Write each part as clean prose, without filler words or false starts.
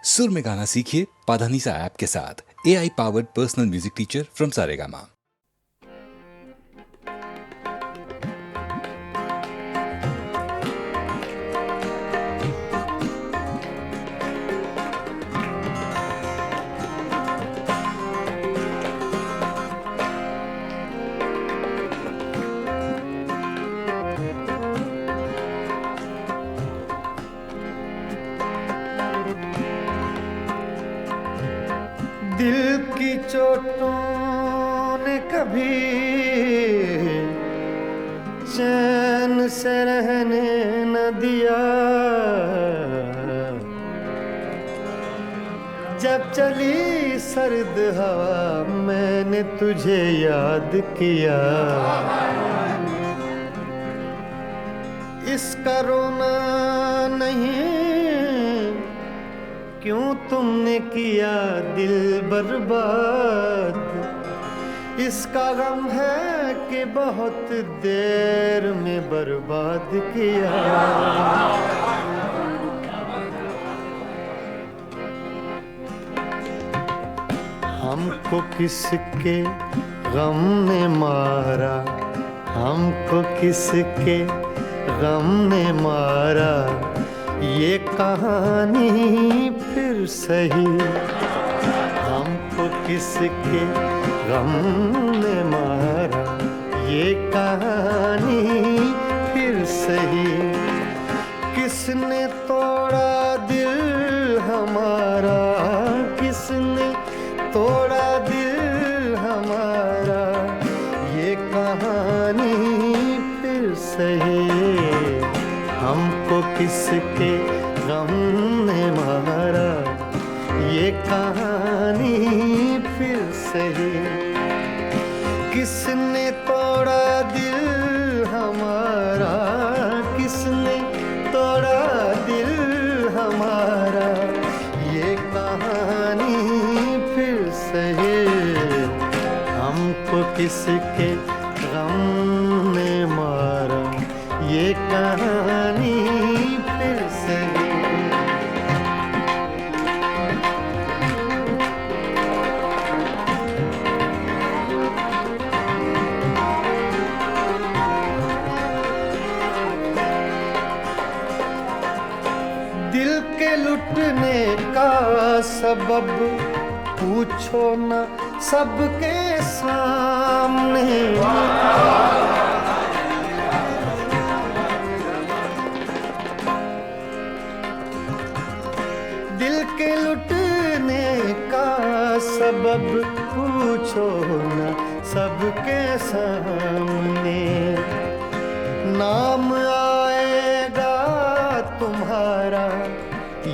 सुर में गाना सीखिए पाधानीसा ऐप के साथ। AI powered personal music teacher from Saregama. दिल की चोटों ने कभी चैन से रहने न दिया। जब चली सर्द हवा मैंने तुझे याद किया। इसका रोना नहीं क्यों तुमने किया दिल बर्बाद। इसका गम है कि बहुत देर में बर्बाद किया। हमको किसके गम ने मारा, हमको किसके गम ने मारा। ये कहानी फिर सही, हमको किसके गम ने मारा। ये कहानी फिर सही, किसने तोड़ा दिल हमारा, किसने तोड़ा दिल हमारा। ये कहानी फिर सही, हमको किसके गम ने मारा। ये कहानी फिर सही, किसने तोड़ा दिल हमारा, किसने तोड़ा दिल हमारा। ये कहानी फिर सही, हमको किसके गम ने मारा। ये कहानी फिर सही। दिल के लुटने का सबब पूछो न सबके सामने। दिल के लुटने का सबब पूछो न सबके सामने। नाम आएगा तुम्हारा,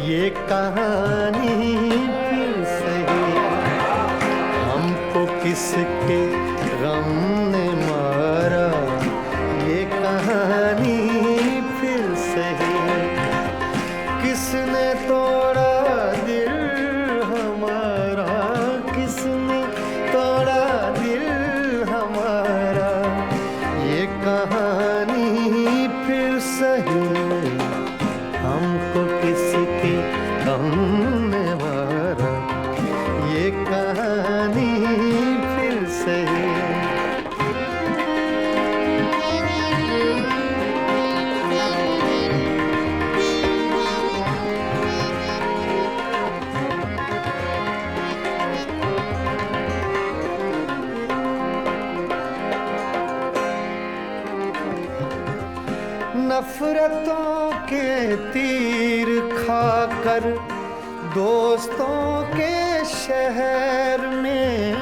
ये कहानी फिर सही। हमको किसके गम ने मारा। ये कहानी फिर सही, किसने तोड़ा दिल हमारा, किसने तोड़ा दिल हमारा। ये कहानी फिर सही, हमको किसके गम ने मारा। ये कहानी फिर सही। नफरतों के तीर खाकर दोस्तों के शहर में।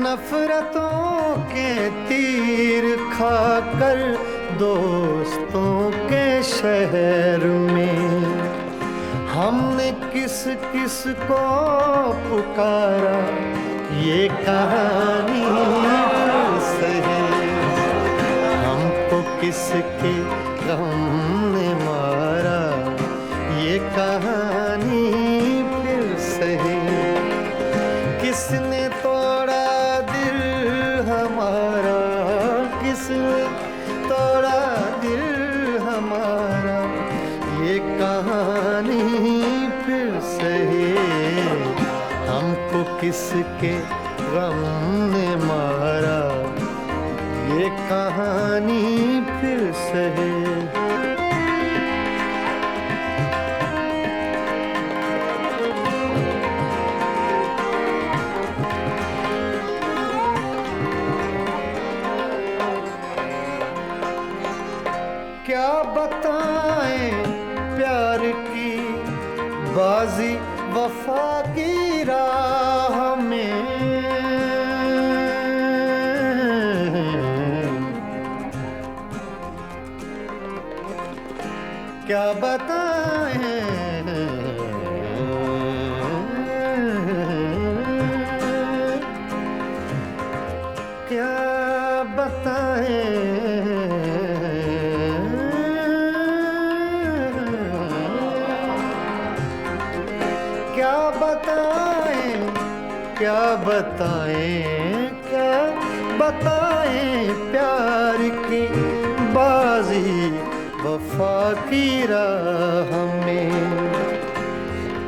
नफरतों के तीर खाकर दोस्तों के शहर में। हमने किस किस को पुकारा। ये कहानी फिर सही, हमको किसके गम ने मारा। ये कहानी फिर सही, किसने तोड़ा दिल हमारा, किसने तोड़ा दिल हमारा, ये कहानी फिर सही। हमको किसके गम ने मारा, ये कहानी फिर सही। क्या बताएं प्यार की बाजी वफा की राह में, क्या बताएं, क्या बताएं, क्या बताएं, क्या बताएं, क्या बताएं प्यार की बाजी वफा की राह में।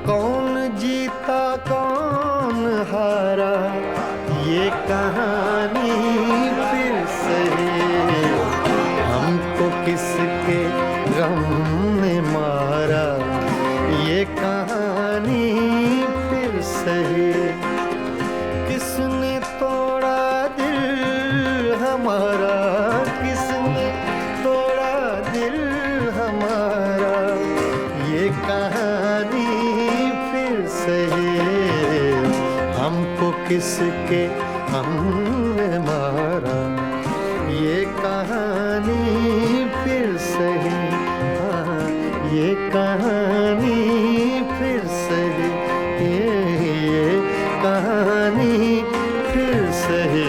कौन जीता कौन हारा, ये कहानी फिर सही। हमको किसके गम ने मारा, ये कहानी फिर सही। किसने तोड़ा दिल हमारा, किसने तोड़ा दिल हमारा, ये कहानी फिर सही। हमको किसके हमने मारा, ये कहानी फिर सही। हाँ, ये कहानी फिर सही, ये कहानी फिर सही।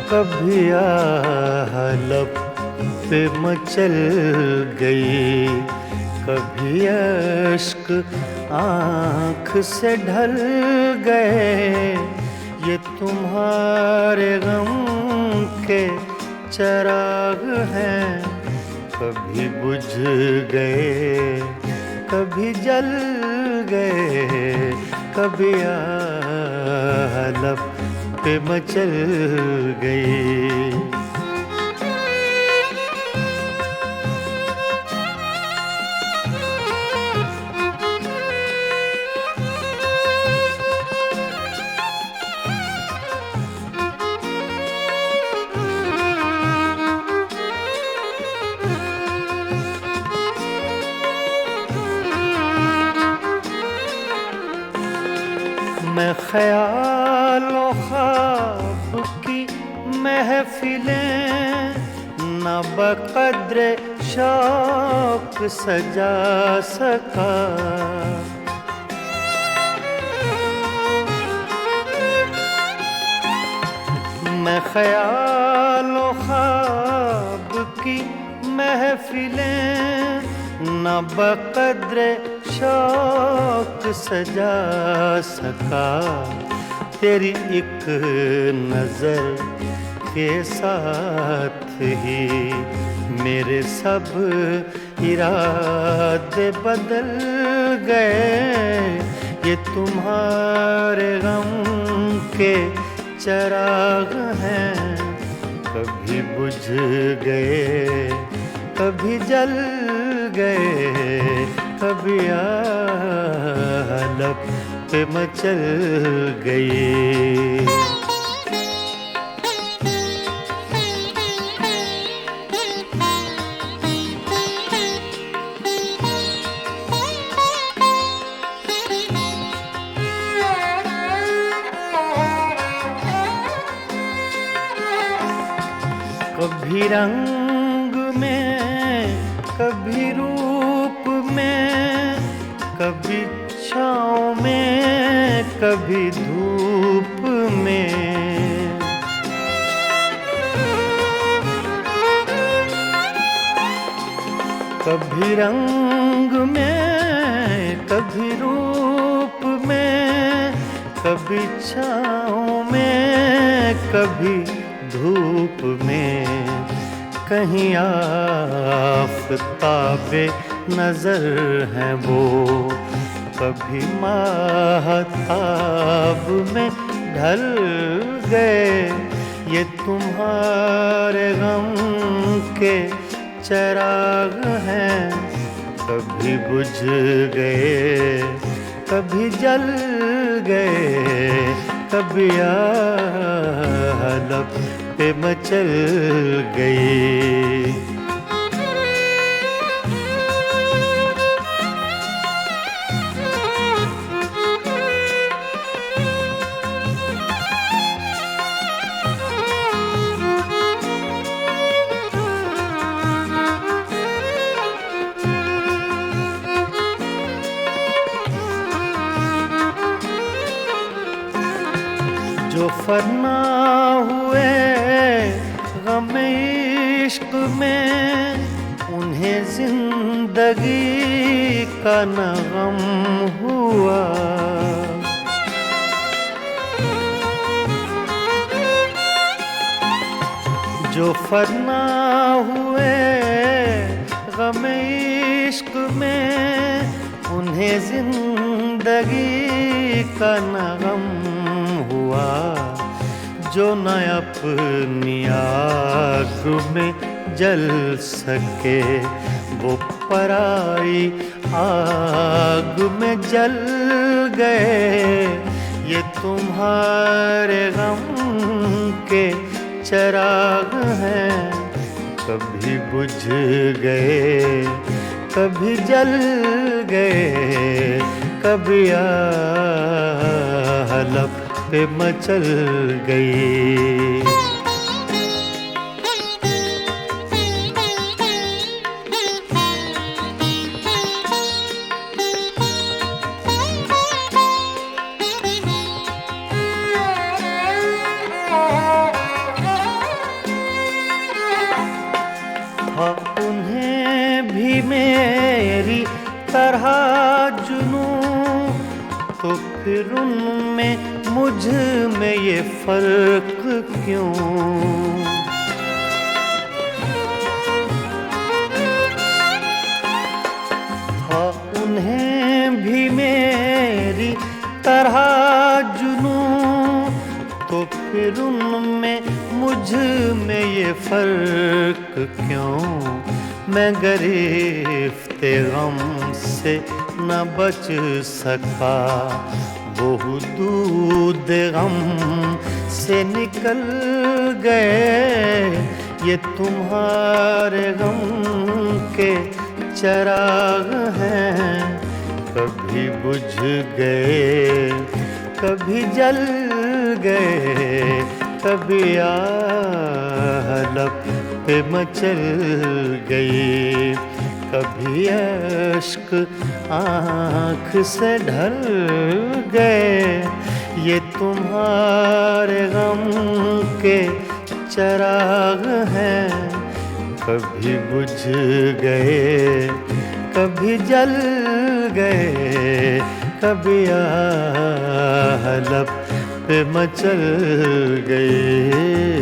कभी लब पे मचल गई, कभी अश्क आँख से ढल गए। ये तुम्हारे गम के चिराग हैं, कभी बुझ गए कभी जल गए। कभी लब पे मचल गई। मैं ख्यालों ख्वाब की महफिलें न बक़द्रे शौक सजा सका। मैं ख्यालों ख्वाब की महफिलें न बक़द्रे शौक सजा सका। तेरी एक नजर के साथ ही मेरे सब इरादे बदल गए। ये तुम्हारे गम के चिराग हैं, कभी बुझ गए कभी जल गए। कभी लब पे मचल गई। कभी रंग में, कभी रूप में, कभी छाँव में, कभी धूप में। कभी रंग में, कभी रूप में, कभी छाँव में, कभी धूप में। कहीं आफ़ताबे नजर हैं वो, कभी माहताब में ढल गए। ये तुम्हारे गम के चिराग हैं, कभी बुझ गए, कभी जल गए, कभी लब पे मचल गए। जो फना हुए गम इश्क में, उन्हें जिंदगी का न गम हुआ। जो फना हुए गम इश्क में, उन्हें जिंदगी का न गम हुआ। जो न अपनी आग में जल सके, वो पराई आग में जल गए। ये तुम्हारे गम के चिराग हैं, कभी बुझ गए, कभी जल गए, कभी लब पे मचल गई। हाँ, उन्हें भी मेरी तरह जुनूं, तो फिर उनमें मुझ में ये फर्क क्यों? हाँ, उन्हें भी मेरी तरह जुनूं, तो फिर उनमें मुझ में ये फर्क क्यों? मैं गिरफ्ते गम से न बच सका, वो दूध गम से निकल गए। ये तुम्हारे गम के चिराग हैं, कभी बुझ गए, कभी जल गए, कभी लब पे मचल गई, कभी अश्क आँख से ढल गए। ये तुम्हारे गम के चिराग हैं, कभी बुझ गए, कभी जल गए, कभी लब पे मचल गए।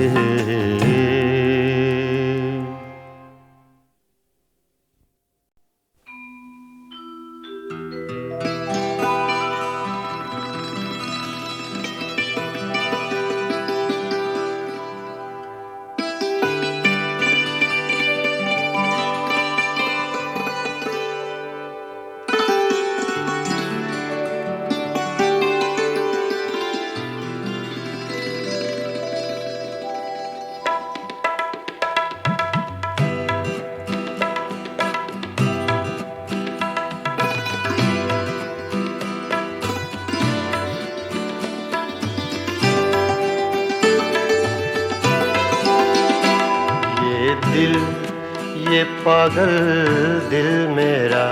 ये पागल दिल मेरा,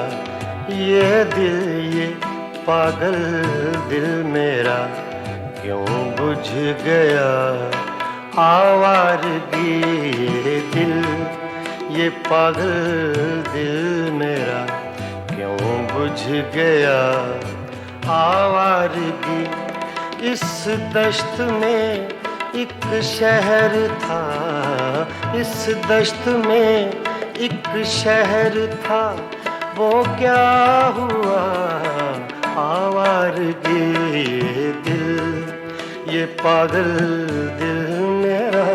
ये दिल, ये पागल दिल मेरा क्यों बुझ गया आवारगी। ये दिल, ये पागल दिल मेरा क्यों बुझ गया आवारगी। इस दश्त में एक शहर था, इस दश्त में एक शहर था, वो क्या हुआ आवारगी। ये दिल, ये पागल दिल मेरा।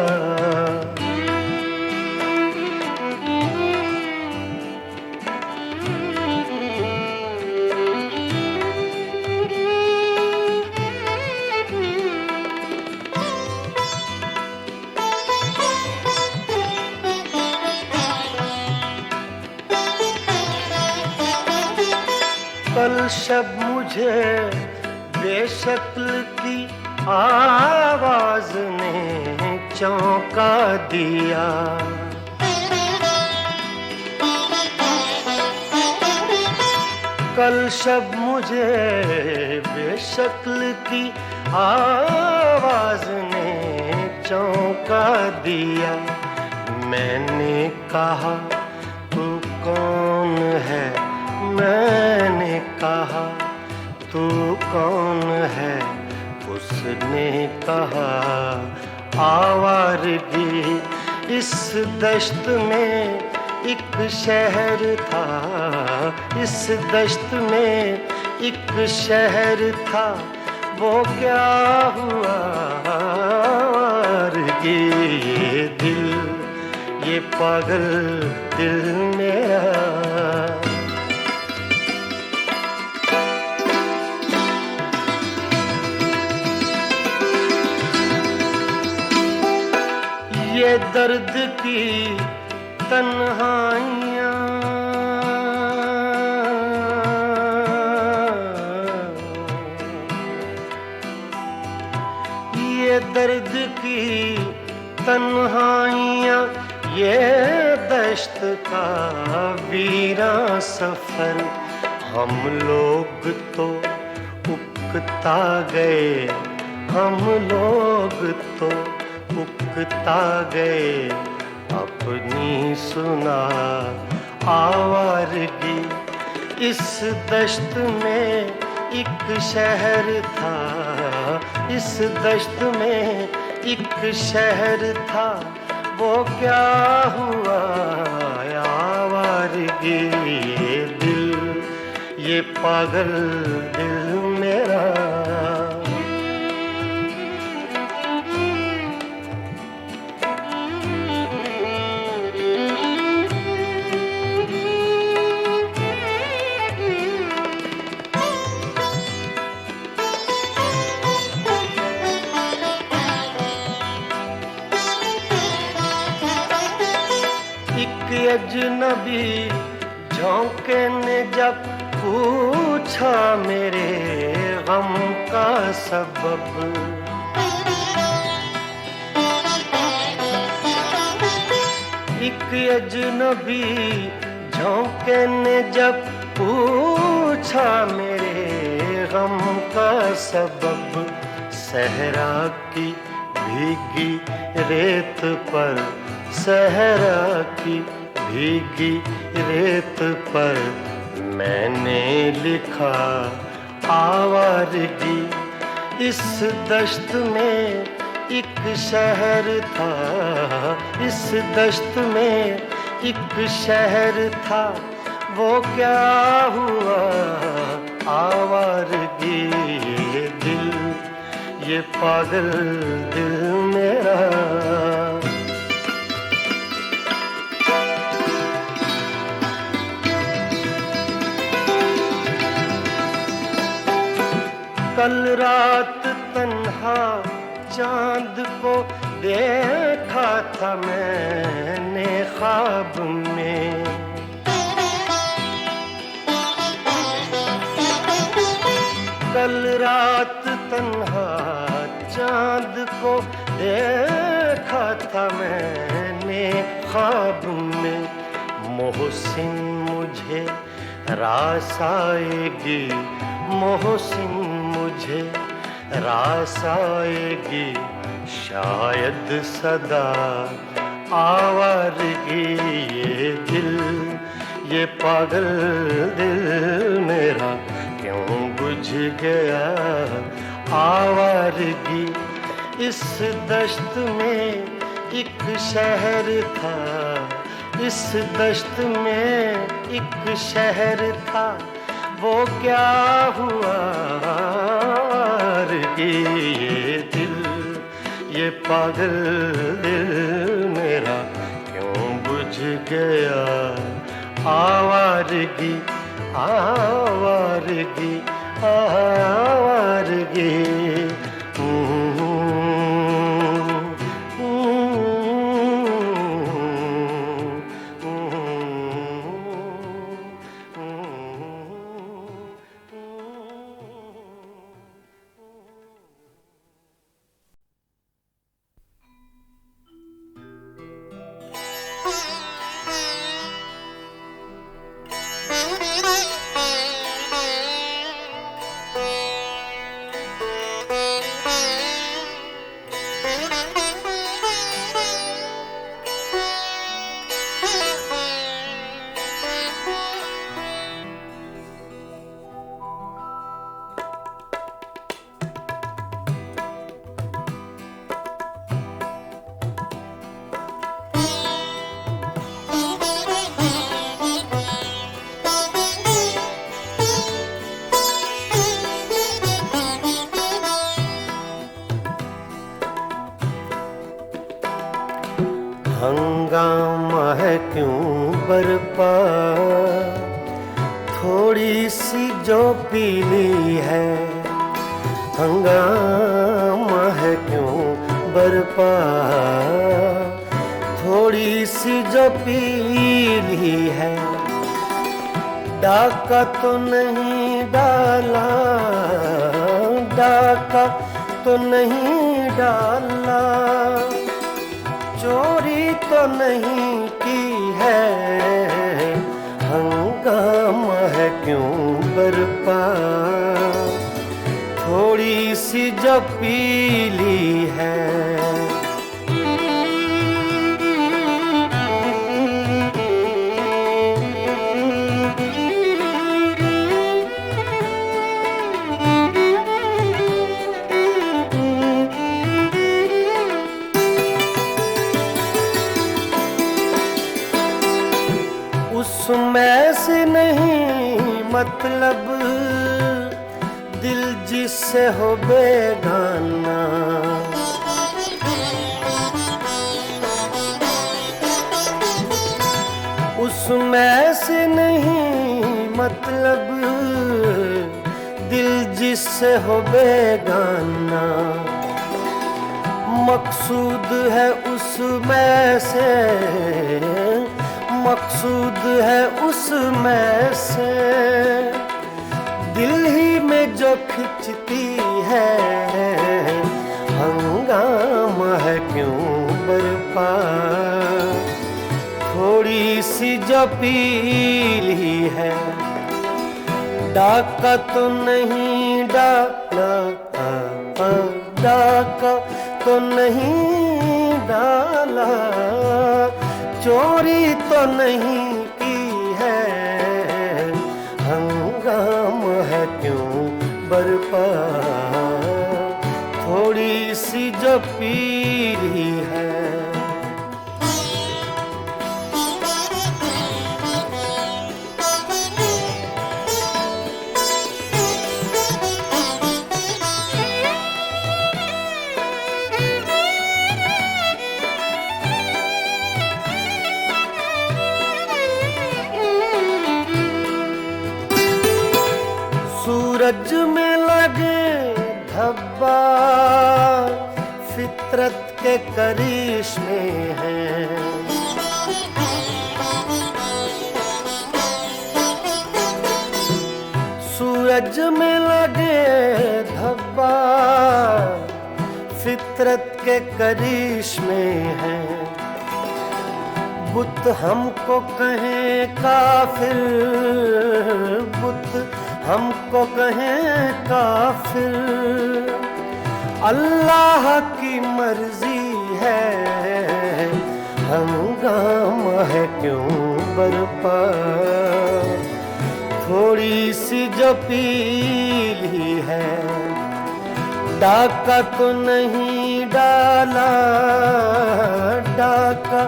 कल शब मुझे बेशक्ल की आवाज ने चौंका दिया। कल शब मुझे बेशक्ल की आवाज ने चौंका दिया। मैंने कहा तू कौन है, मैंने कहा तू कौन है, उसने कहा आवारगी। इस दश्त में एक शहर था, इस दश्त में एक शहर था, वो क्या हुआ आवारगी। ये दिल, ये पागल दिल मेरा। ये दर्द की तन्हाइयाँ, ये दर्द की तन्हाइयाँ, ये दश्त का वीरां सफर। हम लोग तो उकता गए, हम लोग तो उकता गए, अपनी सुना आवारगी। इस दश्त में एक शहर था, इस दश्त में एक शहर था, वो क्या हुआ आवारगी। ये दिल, ये पागल दिल मेरा। अजनबी झोंके ने जब पूछा मेरे गम का सबब, एक अजनबी झोंके ने जब पूछा मेरे गम का सबब। सहरा की भीगी रेत पर, सहरा की भीगी रेत पर मैंने लिखा आवारगी। इस दश्त में एक शहर था, इस दश्त में एक शहर था, वो क्या हुआ आवारगी। ये दिल, ये पागल दिल मेरा। कल रात तन्हा चांद को देखा था मैंने ख्वाब में। कल रात तन्हा चांद को देखा था मैंने ख्वाब में। मोहसिन मुझे रास आएगी, मोहसिन मुझे रास आएगी, शायद सदा आवारगी। ये दिल, ये पागल दिल मेरा क्यों बुझ गया आवारगी। इस दश्त में एक शहर था, इस दश्त में एक शहर था, वो क्या हुआ आवारगी। ये दिल, ये पागल दिल मेरा क्यों बुझ गया आवारगी, आवारगी, आवारगी। हंगामा है क्यों बरपा, थोड़ी सी जो पीली है। हंगामा है क्यों बरपा, थोड़ी सी जो पीली है। डाका तो नहीं डाला, डाका तो नहीं डाला, चोरी तो नहीं की है। हंगामा है क्यों बरपा, थोड़ी सी जो पीली है। उसमें से नहीं मतलब दिल जिससे हो बेगाना। उसमें से नहीं मतलब दिल जिससे हो बेगाना। मकसूद है उसमें से, मकसूद है उसमें से, दिल ही में जो खिंचती है। हंगामा है क्यों बरपा, थोड़ी सी जो पीली है। डाका तो नहीं डाला, डाका तो नहीं डाला, चोरी तो नहीं की है। हंगामा है क्यों बरपा, थोड़ी सी जो पीली है। सूरज में लगे धब्बा फितरत के करिश्मे हैं। सूरज में लगे धब्बा फितरत के करिश्मे हैं। बुत हमको कहें काफिर, बुत हमको कहें काफिर, अल्लाह की मर्जी है, हंगामा है क्यों बरपा। थोड़ी सी जो पीली है, डाका तो नहीं डाला, डाका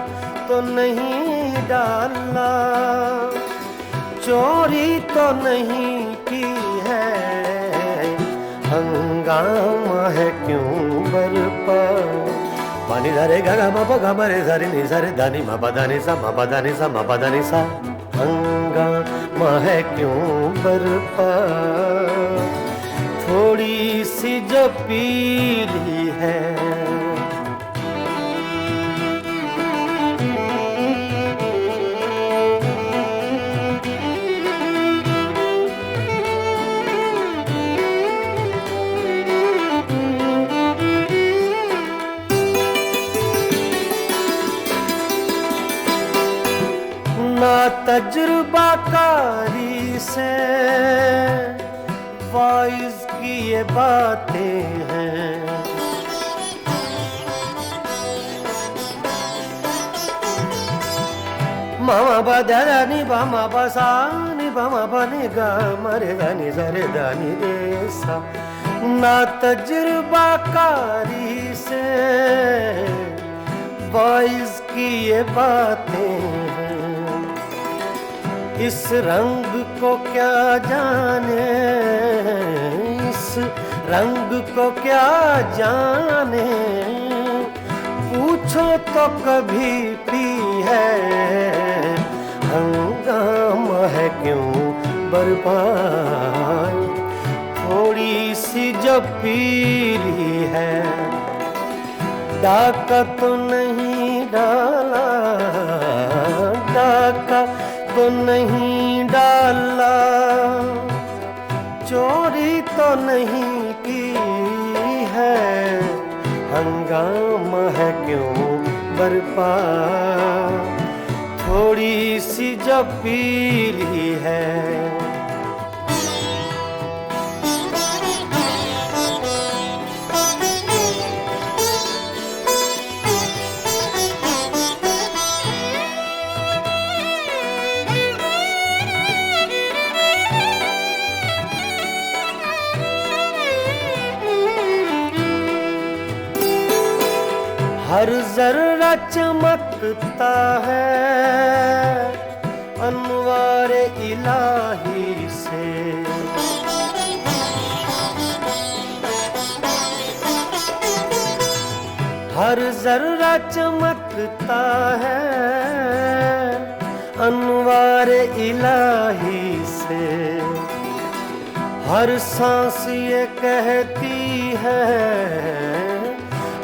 तो नहीं डाला, चोरी तो नहीं की है, हंगामा है क्यों बरपा। पानी धरे गा मा पा गा मा रे सा रे नि सा रे धा नि मा पा धा नि सा मा पा धा नि सा मा पा धा नि सा, हंगामा है क्यों बरपा। थोड़ी सी जो पीली है, ना तजुर्बाकारी से वाइज की ये बातें हैं, मामा बदरा नि बामा बसा नि बामा बने गा मरे गा नि सरे दा नि रे सा। ना तजुर्बाकारी से वाइज की ये बातें हैं, इस रंग को क्या जाने, इस रंग को क्या जाने, पूछो तो कभी पी है, हंगामा है क्यों बर्बाद। थोड़ी सी जो पीली है, डाका तो नहीं डाला, डाका तो नहीं डाला, चोरी तो नहीं की है, हंगामा है क्यों बरपा। थोड़ी सी जो पीली है, हर जर्रा चमकता है अनवारे इलाही से, हर जर्रा चमकता है अनवारे इलाही से, हर सांस ये कहती है,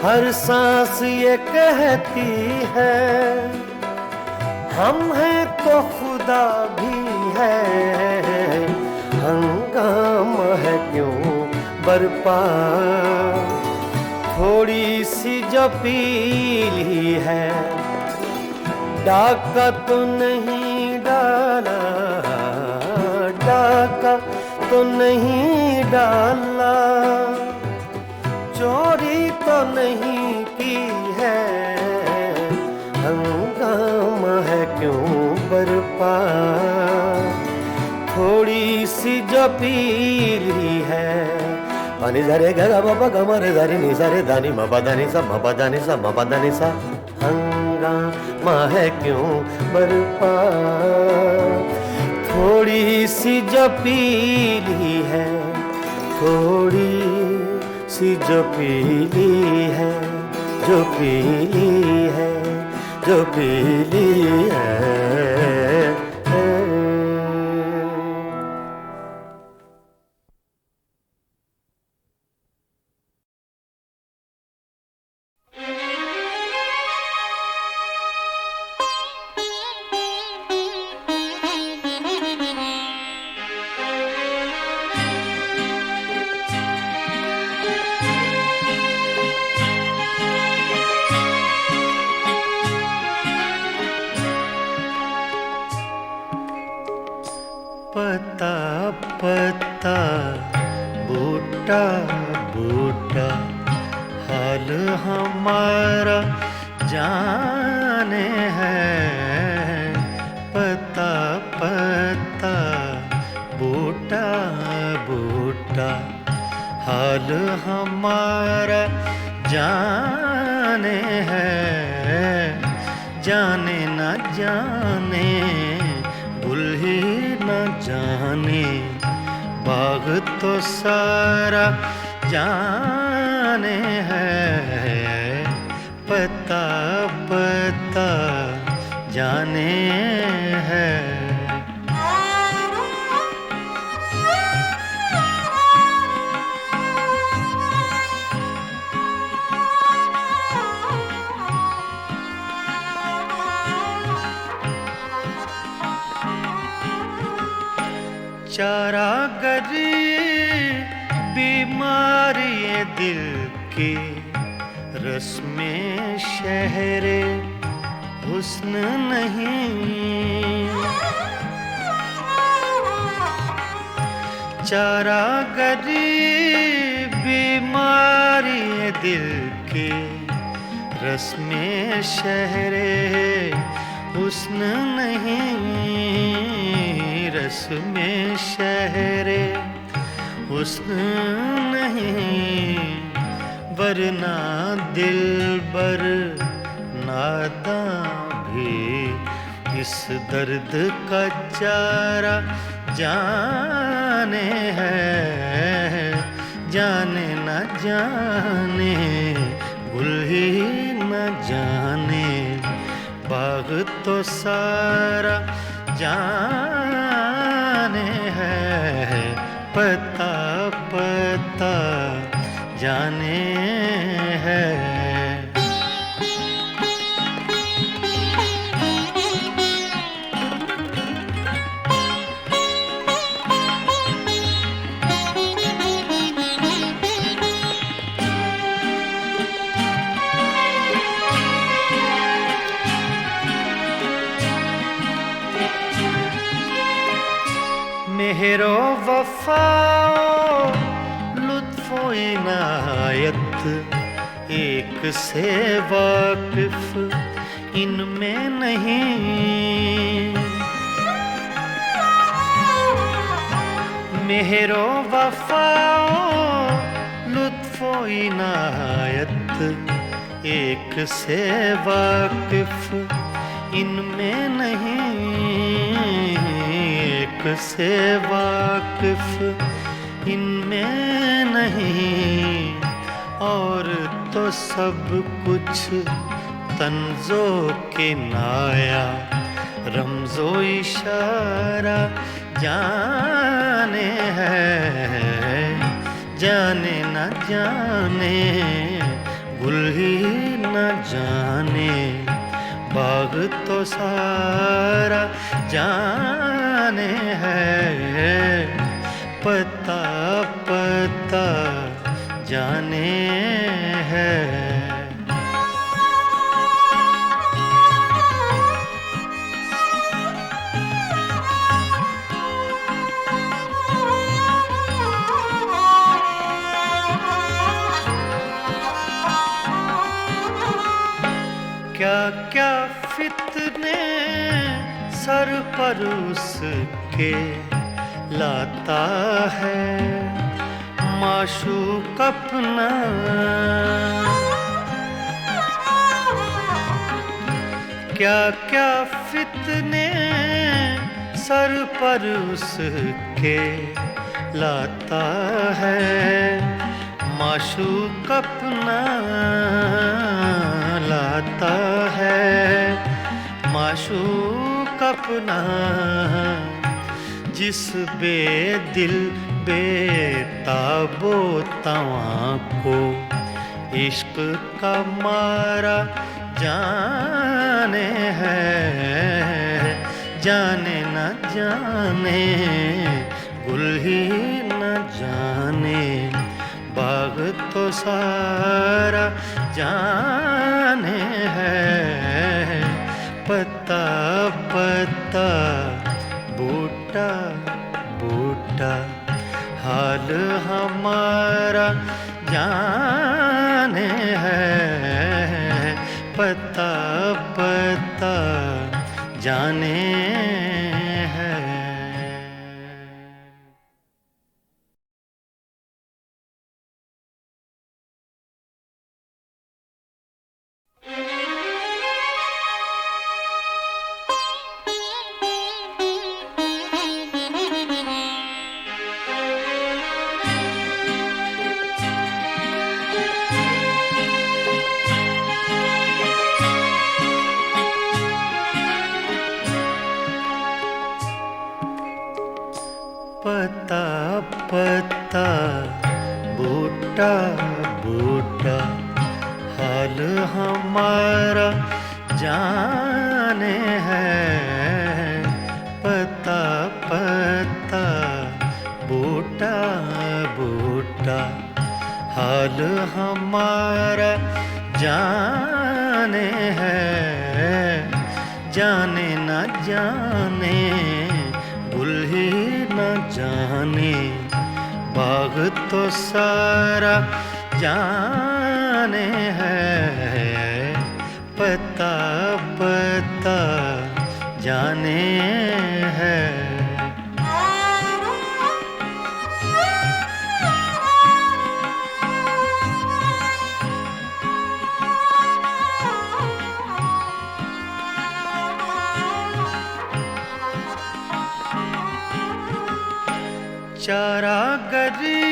हर सांस ये कहती है, हम हैं तो खुदा भी है, हंगामा है क्यों बरपा। थोड़ी सी जो पीली है, डाका तो नहीं डाला, डाका तो नहीं डाला, चोरी तो नहीं की है, हंगामा है क्यों बरपा। थोड़ी सी जो पीली है, पानी धरे गा बाबा गा रे धा नि सा रे धा नि मा पा धा नि सा मा पा धा नि सा मा पा धा नि सा, हंगामा है क्यों बरपा। थोड़ी सी जो पीली है, थोड़ी सी जो पीली है, जो पीली है, जो पीली है। बूटा बूटा हाल हमारा जाने है, पता पता बूटा बूटा हाल हमारा जाने है, जाने न जाने भूल ही न जाने बाग तो सारा जाने है, पता पता जाने है। चारागरी बीमारी दिल की रस्में शहरे हुस्न नहीं, चारागरी बीमारी दिल की रस्में शहरे हुस्न नहीं, रस्में शहरे हुस्न नहीं, वरना दिलबर नादां भी इस दर्द का चारा जाने है, जाने न जाने गुल ही न जाने बाग तो सारा जाने है, पता पता जाने है। मेहरो वफाओ लुत्फो इनायत एक से वाकिफ इनमें नहीं, मेहरो वफाओ लुत्फो इनायत एक से वाकिफ इनमें नहीं, एक से वाकिफ इनमें नहीं, और तो सब कुछ तंजो के नाया रमजो इशारा जाने है, जाने न जाने गुल ही न जाने बाग तो सारा जाने है, पता पता जाने है। क्या क्या फितने सर पर उसके लाता है माशूक अपना, क्या क्या फितने सर पर उसके लाता है माशूक अपना, लाता है माशूक अपना, जिस बेदिल बेताबो तवां को इश्क का मारा जाने है, जाने न जाने गुल ही न जाने बाग तो सारा जाने है, पता पता बूटा बूटा हाल हमारा जाने है, पता पता जाने है। पता पता बूटा बूटा हाल हमारा जाने है, पता पता बूटा बूटा हाल हमारा जाने है। जाने न जाने गुल ही न जाने, बाग तो सारा जाने है, पता पता जाने है। चारागरी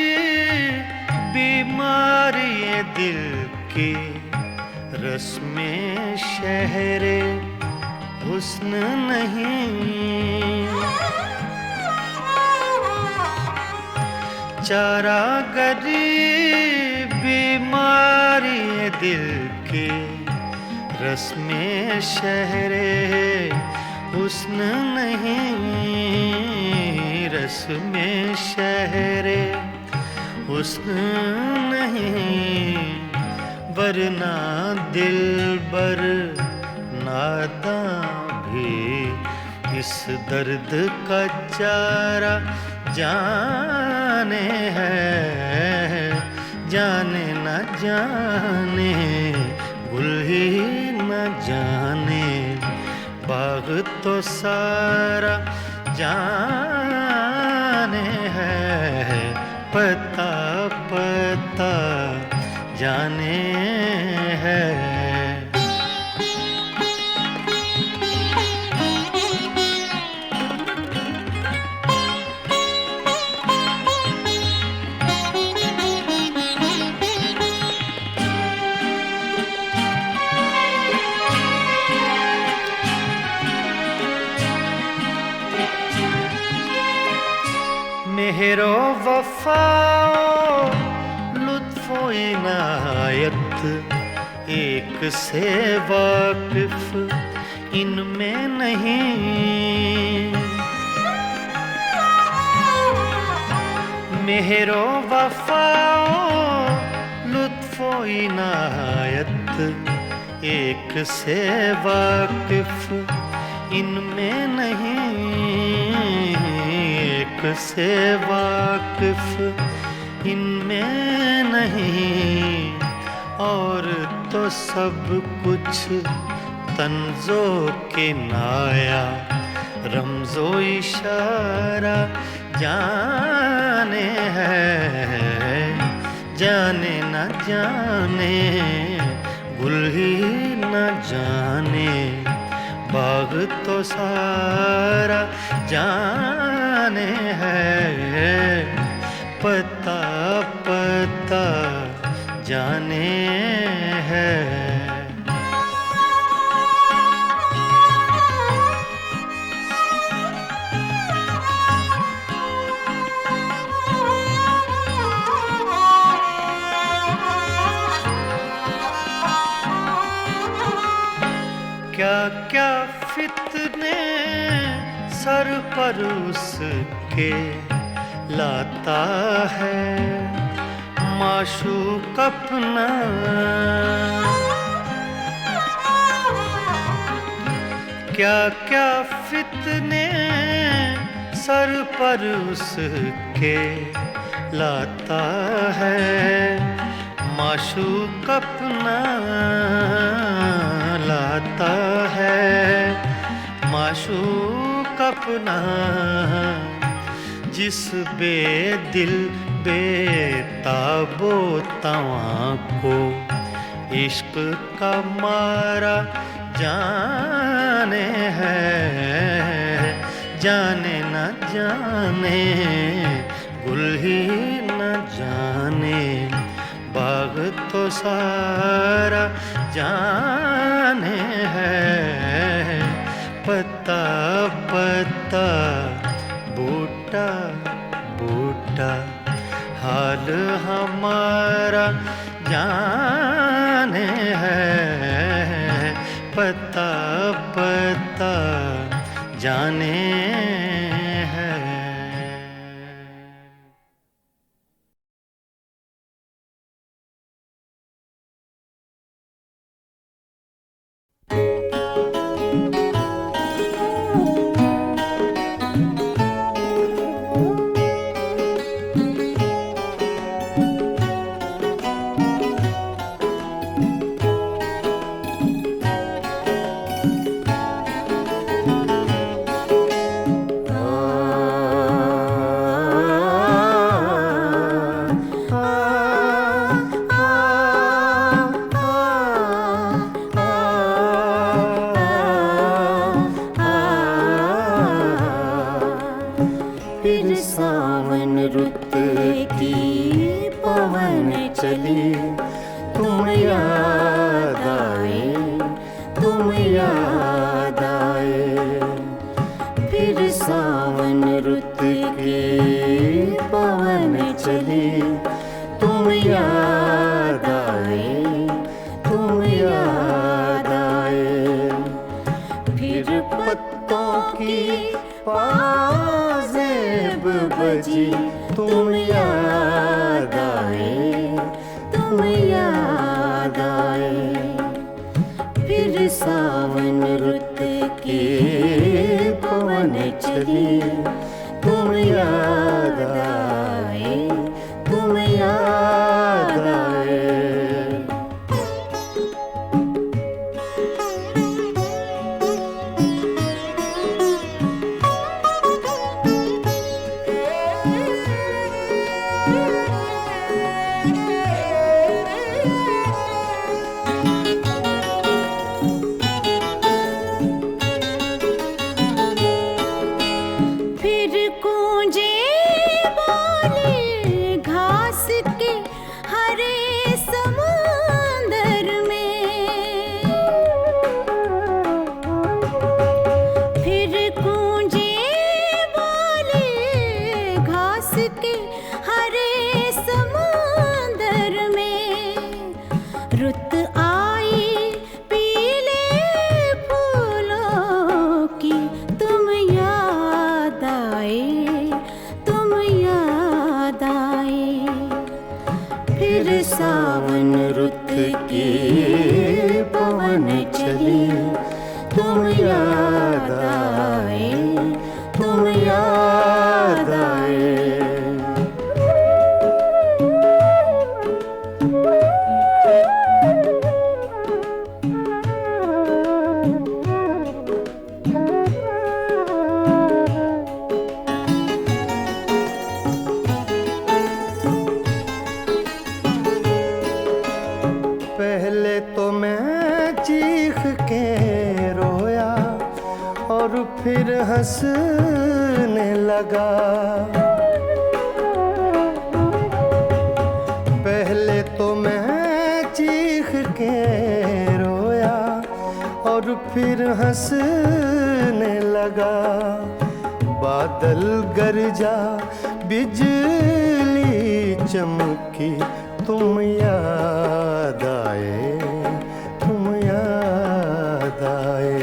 बीमारी दिल की, रस्में शहरे हुस्न नहीं। चारागरी बीमारी दिल की, रस्में शहरे हुस्न नहीं। रस्में शहरे हुस्न नहीं, वरना दिलबर नादां भी इस दर्द का चारा जाने है। जाने न जाने गुल ही न जाने, बाग तो सारा जाने है, पता पता जाने है। मेहरो वफाओ लुत्फो इनायत, एक से वाकिफ इनमें नहीं। मेहरो वफाओ लुत्फो इनायत, एक से वाकिफ इनमें नहीं। एक से वाकिफ इनमें नहीं, और तो सब कुछ तंजो के नाया, रमजो इशारा जाने है। जाने न जाने गुल ही न जाने, बाग तो सारा जाने है, पता पता जाने है। क्या क्या फितने सर पर उसके लाता है माशूक अपना। क्या क्या फितने सर पर उसके लाता है माशूक अपना लाता है माशूक अपना जिस बेदिल बेताबो तवां को इश्क का मारा जाने है जाने न जाने गुल ही न जाने बाग तो सारा जाने है पत्ता पत्ता बूटा बूटा हाल हमारा जाने है पत्ता पत्ता जाने है। फिर सावन रुत की पवन चली तुम याद आए तुम याद आए फिर सावन रुत की पवन चली तुम याद आए तुम याद आए फिर पत्तों की पाजेब बजी तुम याद आए तुम याद आए फिर सावन रुत के पवन चली तुम याद आए तुम याद आए। फिर गूंजे बोले घास के हरे समुंदर में फिर गूंजे बोले घास के हरे समुंदर में रुत आई पीले फूलों की तुम याद आए तुम याद आए फिर सावन रुत की पवन चली तुम याद आए तुम याद आए। पहले तो मैं चीख के रोया और फिर हंसने लगा पहले तो मैं चीख के रोया और फिर हंसने लगा बादल गरजा बिजली चमकी तुम याद आए तुम याद आए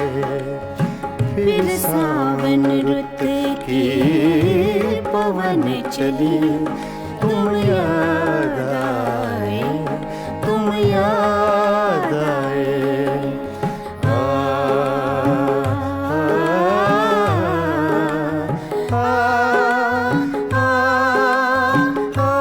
फिर सावन रुत की पवन चली तुम याद आए तुम याद आए। आ, आ, आ, आ,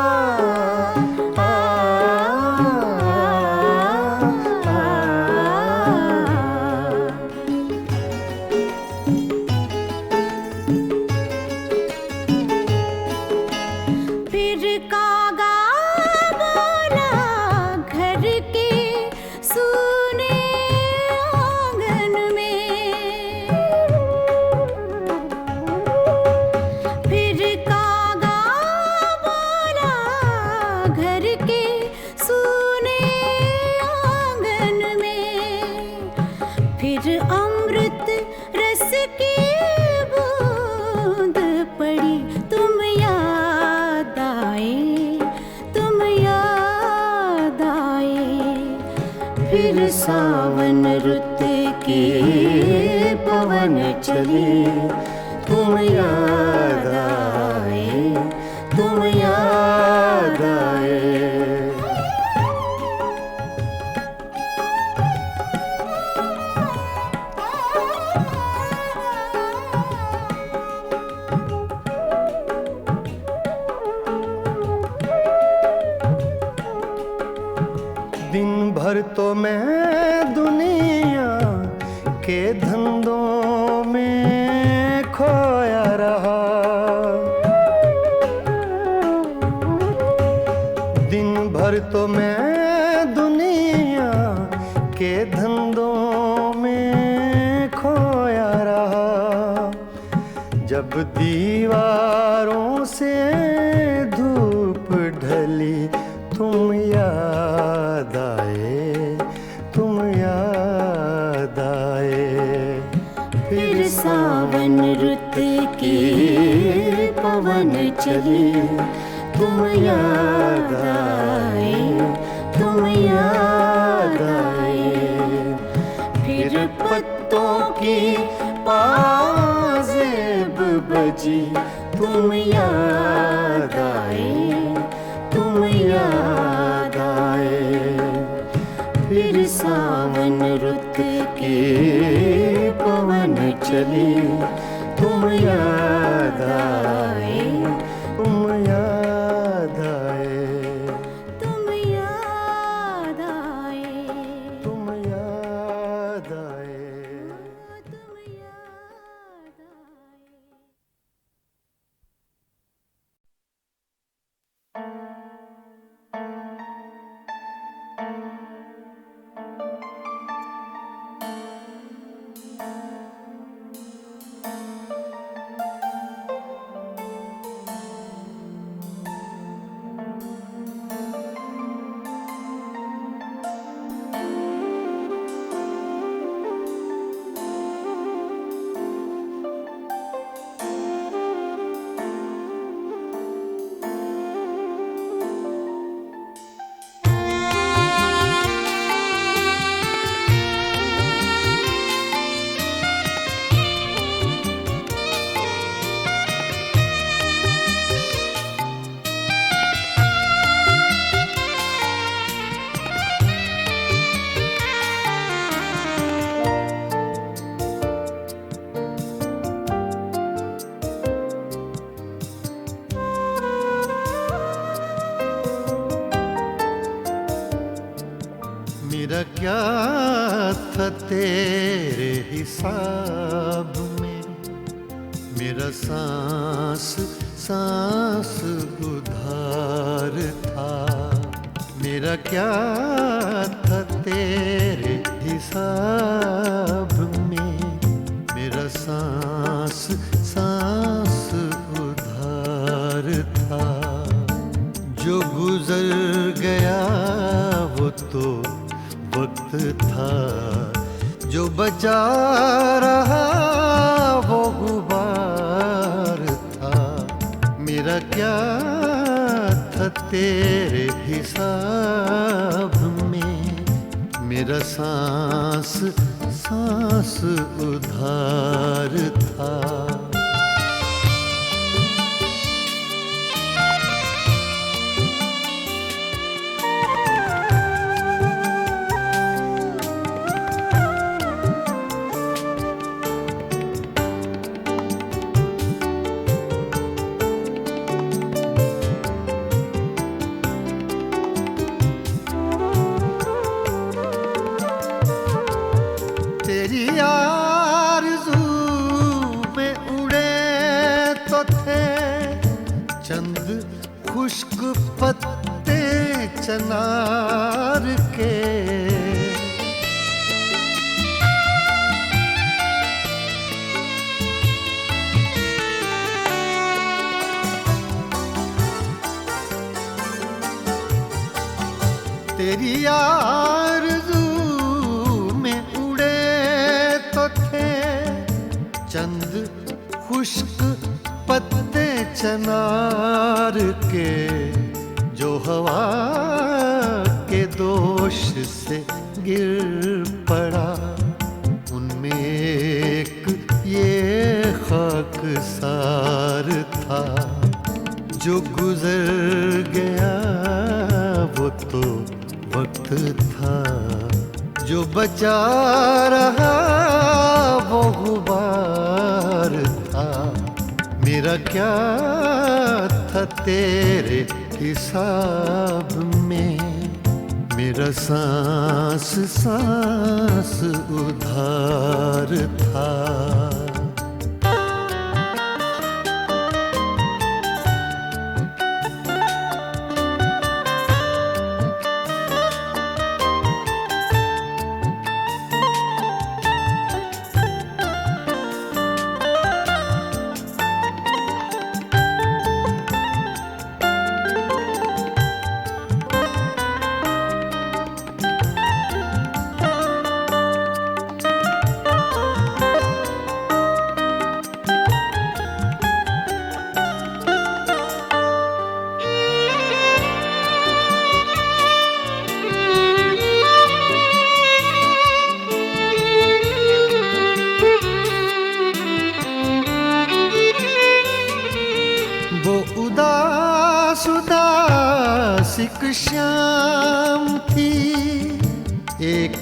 फिर सावन रुत के पवन चले, तुम याद आए, तुम याद आए। दिन भर तो मैं दुनिया के धंधों में खोया रहा, दिन भर तो मैं दुनिया के धंधों में खोया रहा। जब दीवारों से धूप ढली, तुम याद आए, तुम याद आए। फिर सावन रुत के पवन चले, तुम याद आए, तुम याद आए। फिर पत्तों की पाजेब बजी, तुम याद आए, तुम याद आए। फिर सावन रुत के पवन चले, तुम याद आए, तुम याद आए, तुम याद आए, तुम याद आए। तुम याद आए। मेरा क्या था तेरे हिसाब में, मेरा सांस सांस उधार था। मेरा क्या था तेरे हिसाब में, मेरा सांस सांस उधार था। जो गुजर गया वो तो वक्त था, जो बचा रहा वो गुबार था। मेरा क्या था तेरे हिसाब में, मेरा सांस सांस उधार था। तेरी आरज़ू में उड़े तो थे चंद खुश्क पत्ते चनार के। तेरी आरज़ू में उड़े तो थे चंद खुश्क पत्ते चनार के, जो हवा के दोष से गिर पड़ा, उनमें एक ये खाकसार था। जो गुजर गया वो तो वक्त था, जो बचा रहा वो गुबार था। मेरा क्या था तेरे हिसाब में, मेरा सांस सांस उधार था। वो उदास उदास एक शाम थी, एक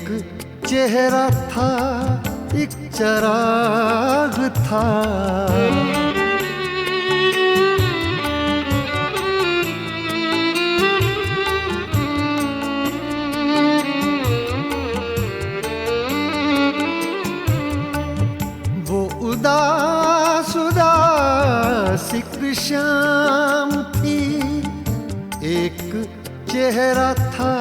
चेहरा था, एक चराग था। वो उदास उदास एक शाम थी, एक चेहरा था,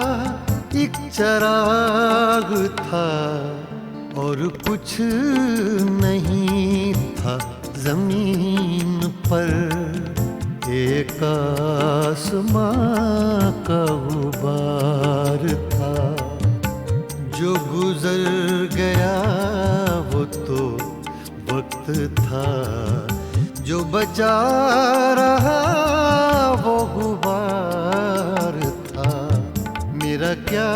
एक चराग था। और कुछ नहीं था जमीन पर, एक आसमां का गुबार था। जो गुजर गया वो तो वक्त था, जो बचा रहा वो गुबार था। मेरा क्या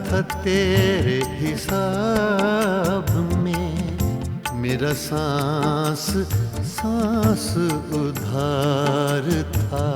था तेरे हिसाब में, मेरा सांस सांस उधार था।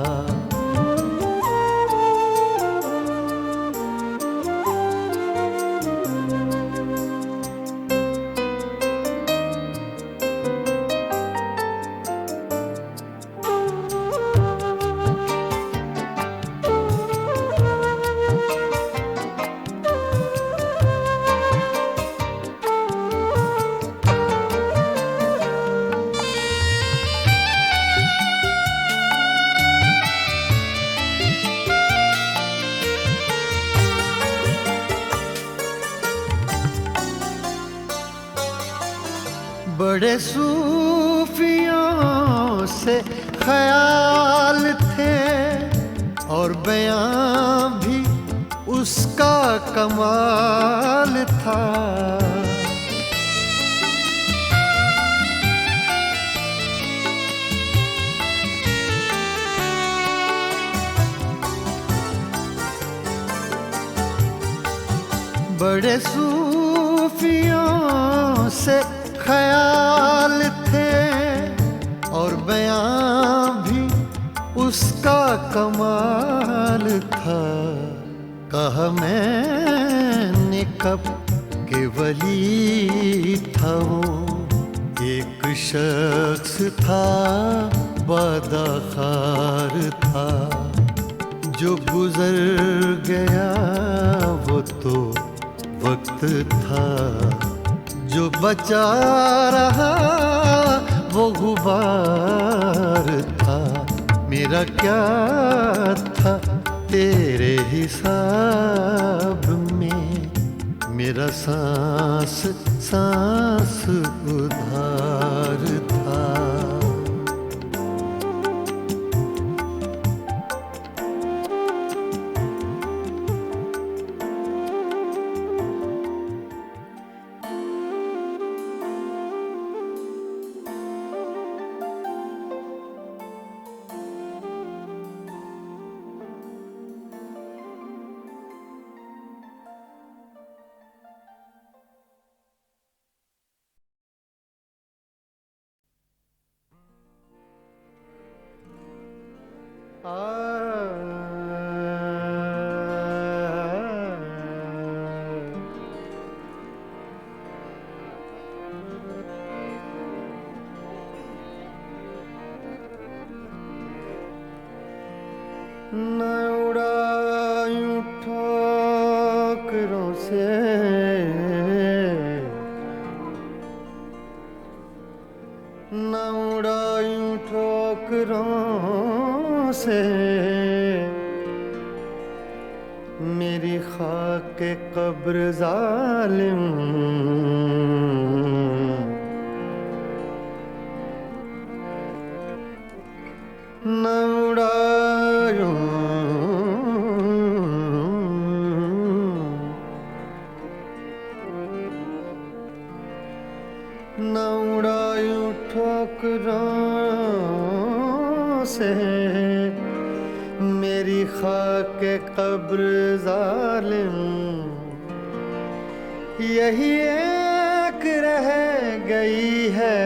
बड़े सूफियों से ख्याल थे, और बयां भी उसका कमाल था। बड़े सूफियों से ख्याल थे, और बयां भी उसका कमाल था। कहा मैंने कब के वली था वो, एक शख्स था बदखार था। जो गुजर गया वो तो वक्त था, जो बचा रहा वो गुबार था। मेरा क्या था तेरे हिसाब में, मेरा सांस सांस उधार था। मेरी खाक कब्र जालिम न उड़ायूं न उड़ायूं ठोकरों से मेरी खाक कब्र जालिम यही एक रह गई है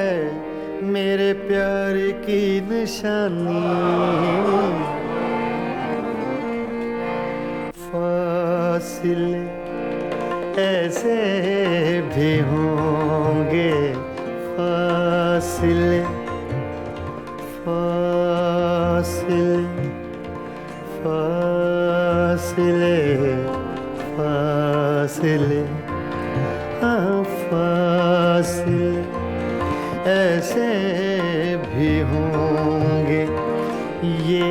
मेरे प्यार की निशानी फासिले ऐसे भी होंगे फासिले फासिले फासिले फासिले हाँ फासिले ऐसे भी होंगे ये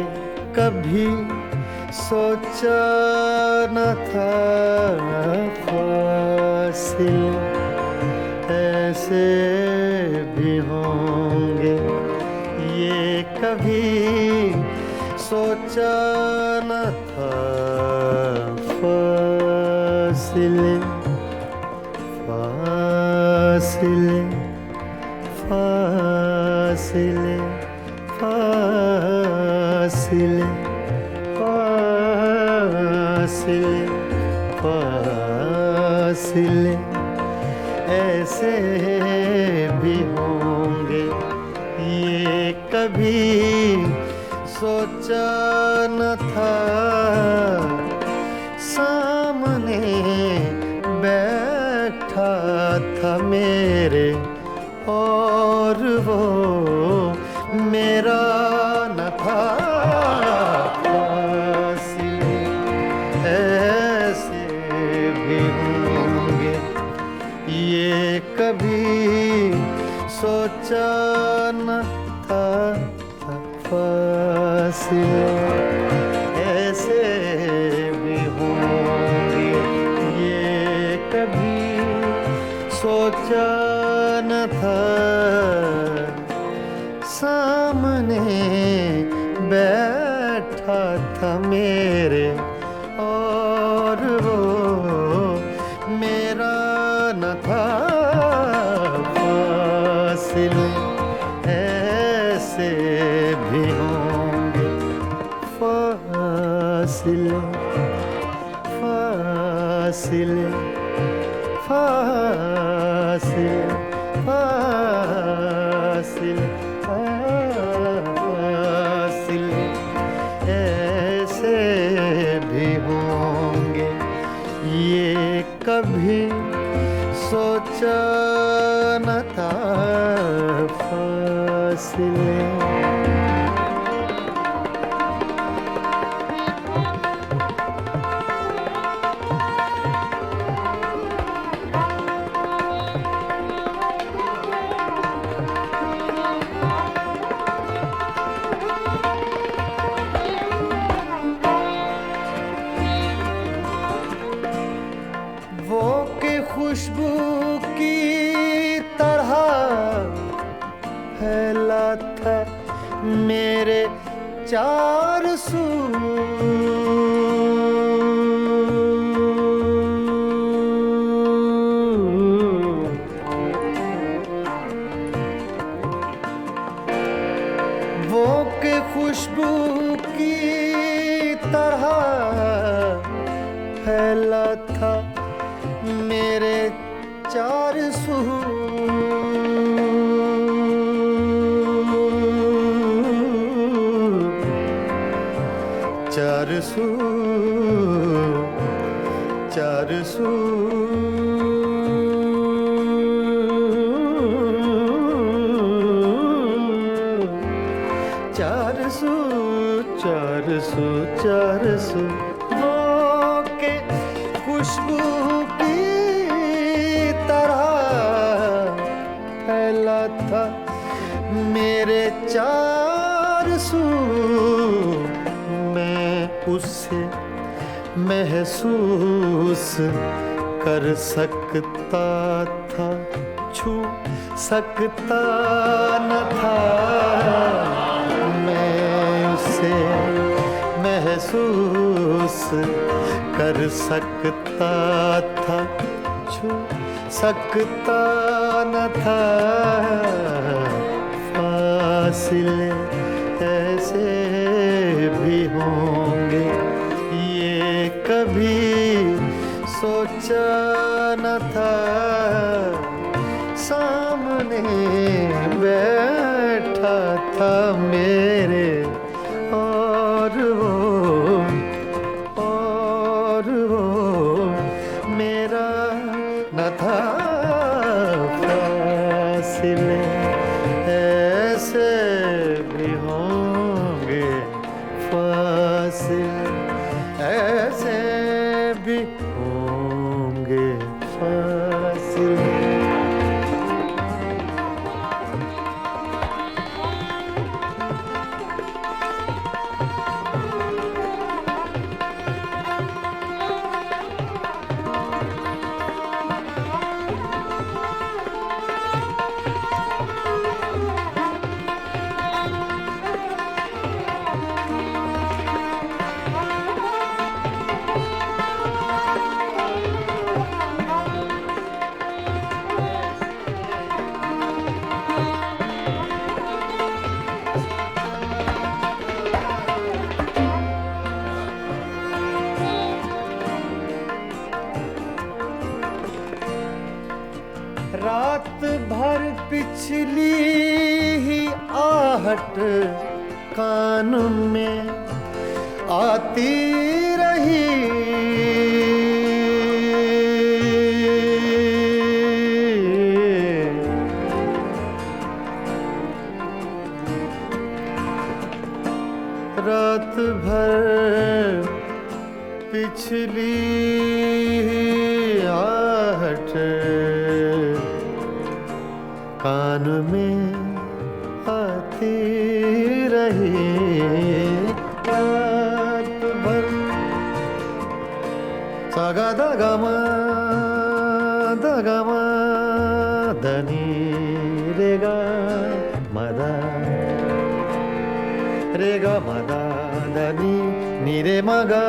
कभी सोचा न था फासिले ऐसे भी होंगे ये कभी सोचा न था फासिले फासिले फासिले फासिले फासिले फासिले ऐसे भी होंगे ये कभी सोचा न था सामने बैठा था मेरे और वो मेरा न था फासिले ऐसे भी होंगे ये कभी सोचा न था फासिले ऐसे भी होंगे ये कभी सोचा न था सामने बैठा था मेरे और वो मेरा न था फासिले ऐसे भी होंगे फासिले फासिले फासिले फासिले फासिले ऐसे भी होंगे ये कभी सोचा न था फासिले वो के खुशबू की तरह फैला था मेरे चार सू वो के खुशबू की तरह फैला था मेरे चार सू चार सू चार सू चार सू चार सू चार सू वो के खुशबू की तरह फैला था मेरे चार सू मैं उससे महसूस कर सकता था, छू सकता न था। मैं उसे महसूस कर सकता था, छू सकता न था। फासिले ऐसे भी होंगे ये कभी सोचा न था। सामने बैठा था मेरे और वो मेरा न था। फासिले ऐसे भी होंगे, फासिले ऐसे भी होंगे, फासिले। रात भर पिछली ही आहट कान में आती रही। रात भर पिछली ही आहट कान में आती रही। रात भर सागा दगमा धनी रेगा मदा रेगा मदा धनी नीरे मगा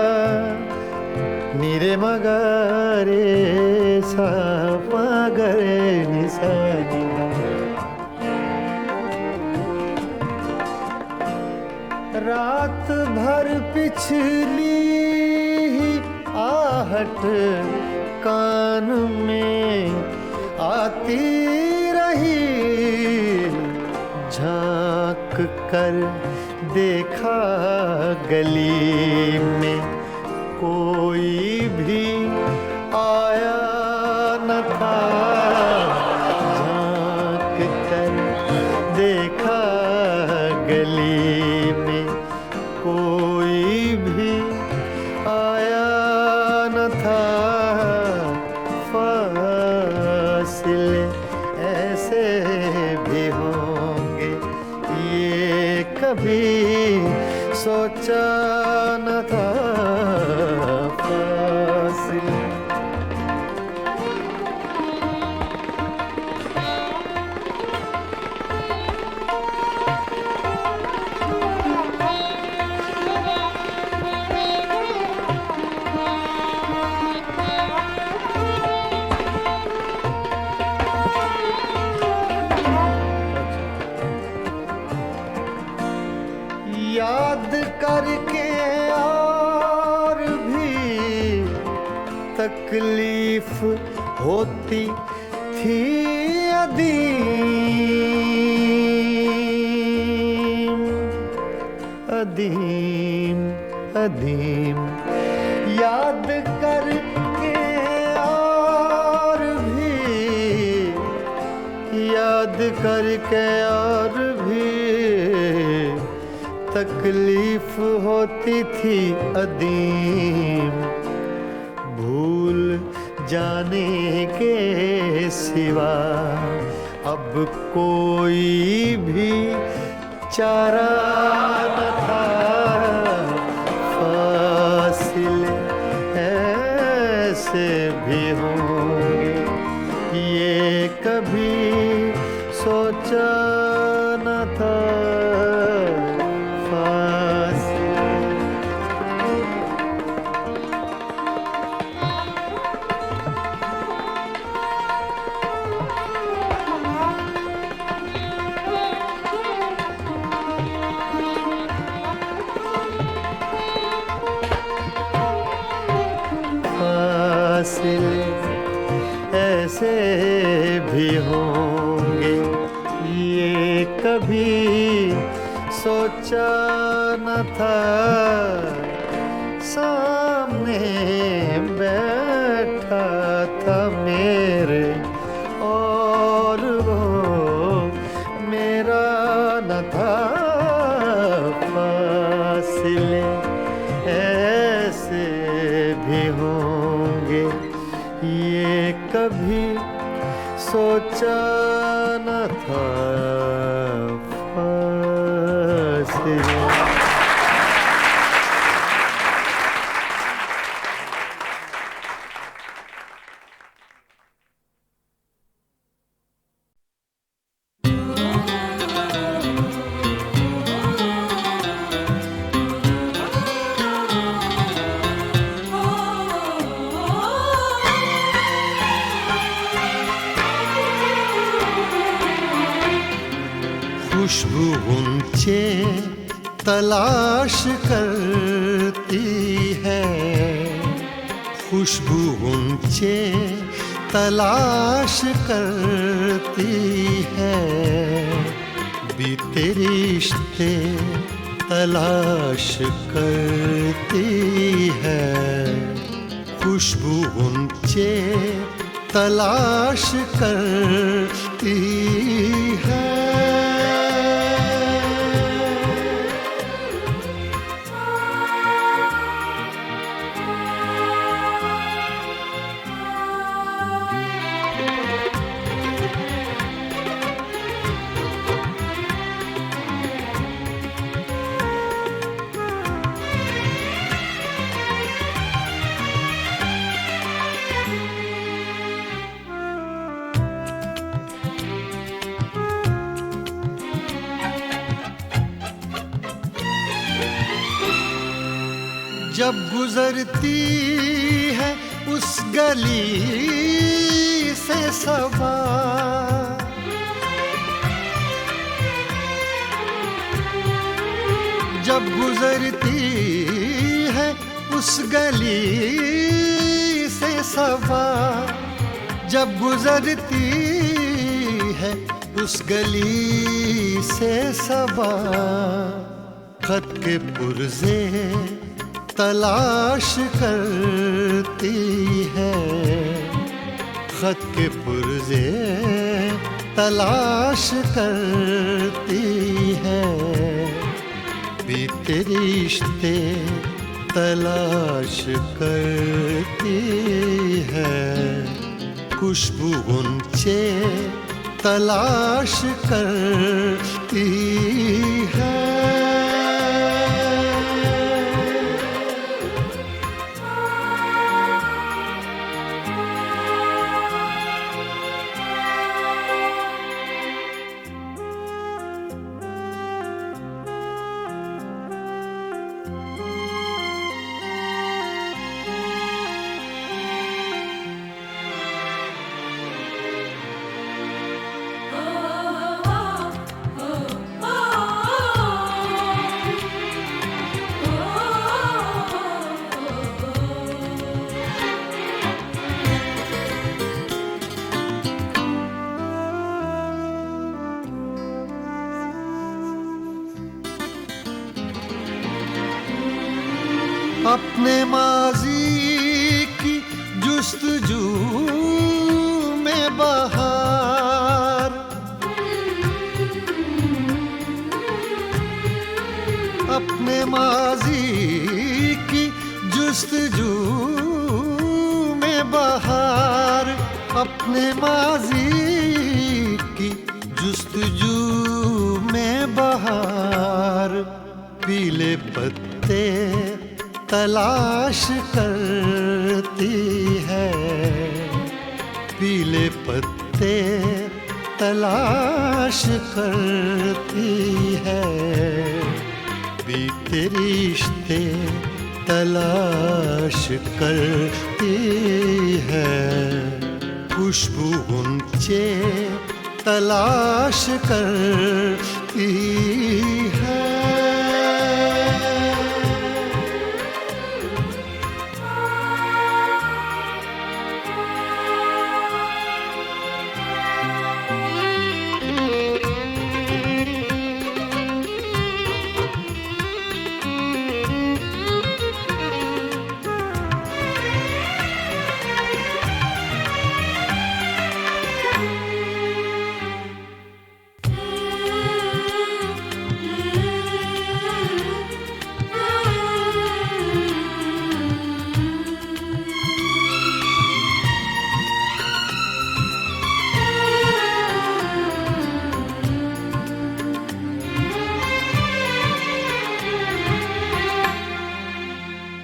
रे सा रे निसा। रात भर पिछली ही आहट कान में आती रही। झांक कर देखा गली में कोई भी आया न था। झांक कर देखा गली में कोई भी आया न था। फासिले ऐसे भी होंगे ये कभी सोचा न था। फासिले याद करके और भी तकलीफ होती थी अदीम अदीम अदीम। याद करके और भी याद करके और भी तकलीफ होती थी अदीम। भूल जाने के सिवा अब कोई भी चारा न था। फासिले ऐसे भी होंगे, ये कभी सोचा न था। फासिले ऐसे भी होंगे, ये कभी सोचा न था। सामने बैठा था मेरे और वो मेरा न था। फासिले ऐसे भी होंगे, ये कभी सोचा न था। फासिले खुशबू ऊंचे तलाश करती है, खुशबू ऊंचे तलाश करती है। बीते रिश्ते तलाश करती है, खुशबू ऊंचे तलाश करती है। जब गुजरती है उस गली से सबा, जब गुजरती है उस गली से सबा, जब गुजरती है उस गली से सबा। खत के पुर्जे तलाश करती है, खत के पुर्जे तलाश करती है। बीते रिश्ते तलाश करती है, खुशबू ऊंचे तलाश करती है। अपने माजी की जुस्तजू में बहार, अपने माजी की जुस्तजू में बहार, अपने माजी की जुस्तजू में बहार। पीले पत्ते तलाश करती है, तलाश करती है, बीते रिश्ते तलाश करती है, खुशबू गुंचे तलाश करती है।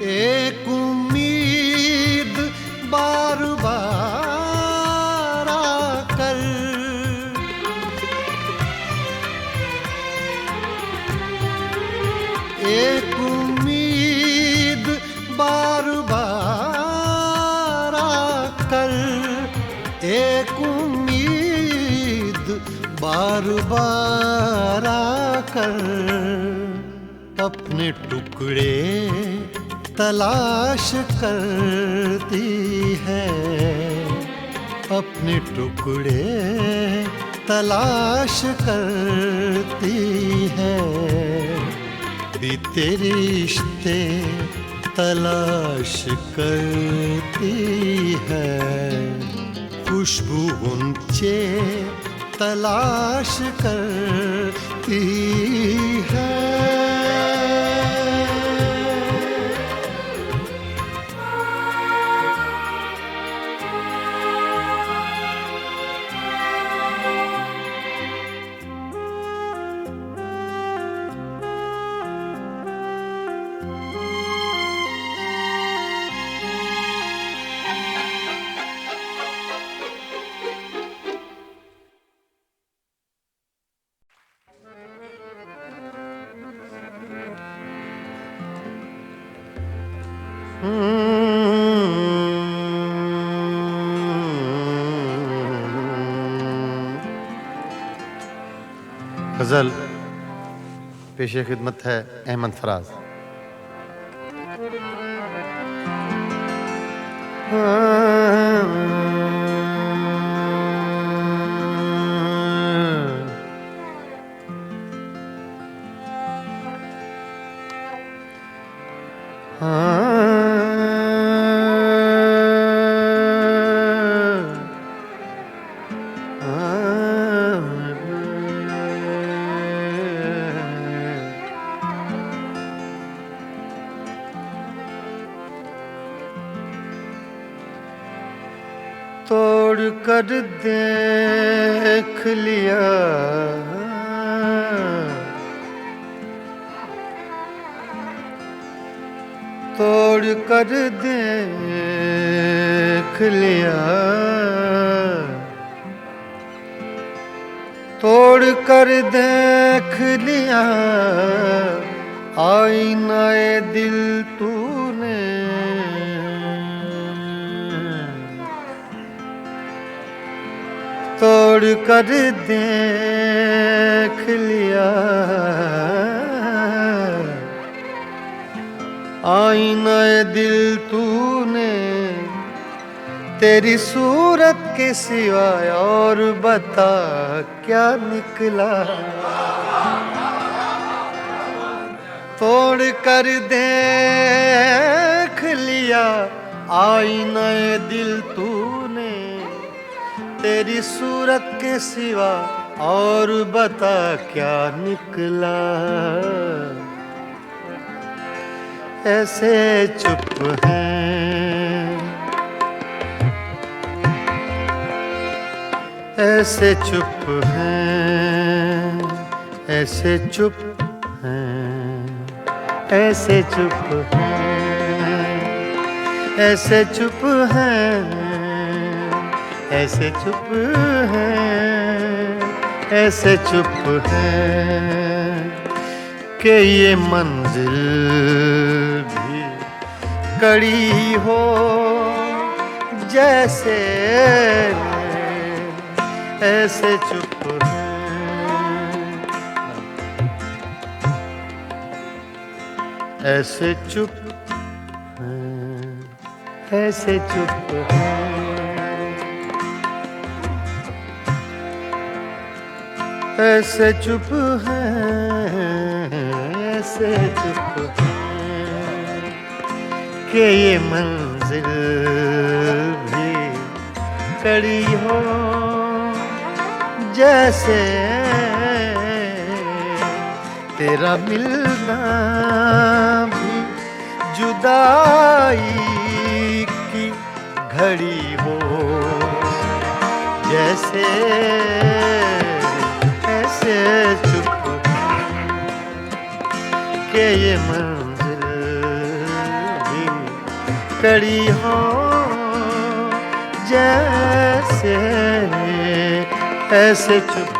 एक उम्मीद बार बार आकर, एक उम्मीद बार बार आकर, एक उम्मीद बार बार आकर, अपने टुकड़े तलाश करती है, अपने टुकड़े तलाश करती है, बीते रिश्ते तलाश करती है, खुशबू गुंचे तलाश करती है। गजल पेशे खिदमत है अहमद फराज। तोड़ कर देख लिया तोड़ कर देख लिया तोड़ कर देख लिया आईनाए दिल तूने तोड़ कर देख लिया आईनाए दिल तूने तेरी सूरत के सिवाय और बता क्या निकला तोड़ कर देख लिया आईनाए दिल तूने तेरी सूरत के सिवा और बता क्या निकला ऐसे चुप हैं ऐसे चुप हैं ऐसे चुप हैं ऐसे चुप हैं ऐसे चुप हैं ऐसे चुप हैं ऐसे चुप हैं कि ये मंजिल भी कड़ी हो जैसे, ऐसे चुप हैं, ऐसे चुप हैं, ऐसे चुप हैं, ऐसे चुप हैं, ऐसे चुप हैं कि ये मंजिल भी कड़ी हो जैसे, तेरा मिलना भी जुदाई की घड़ी हो जैसे, ऐसे चुप के ये मंजिल भी कड़ी हो जैसे, ऐसे चुप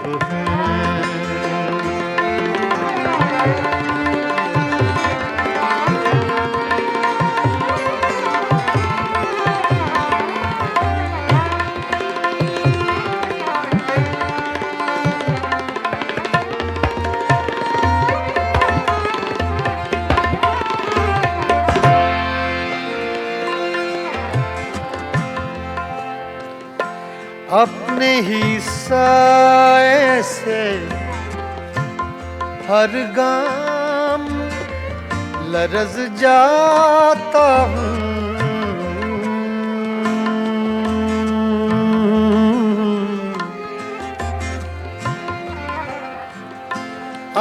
अपने ही साए से हर गाम लरज़ जाता हूँ,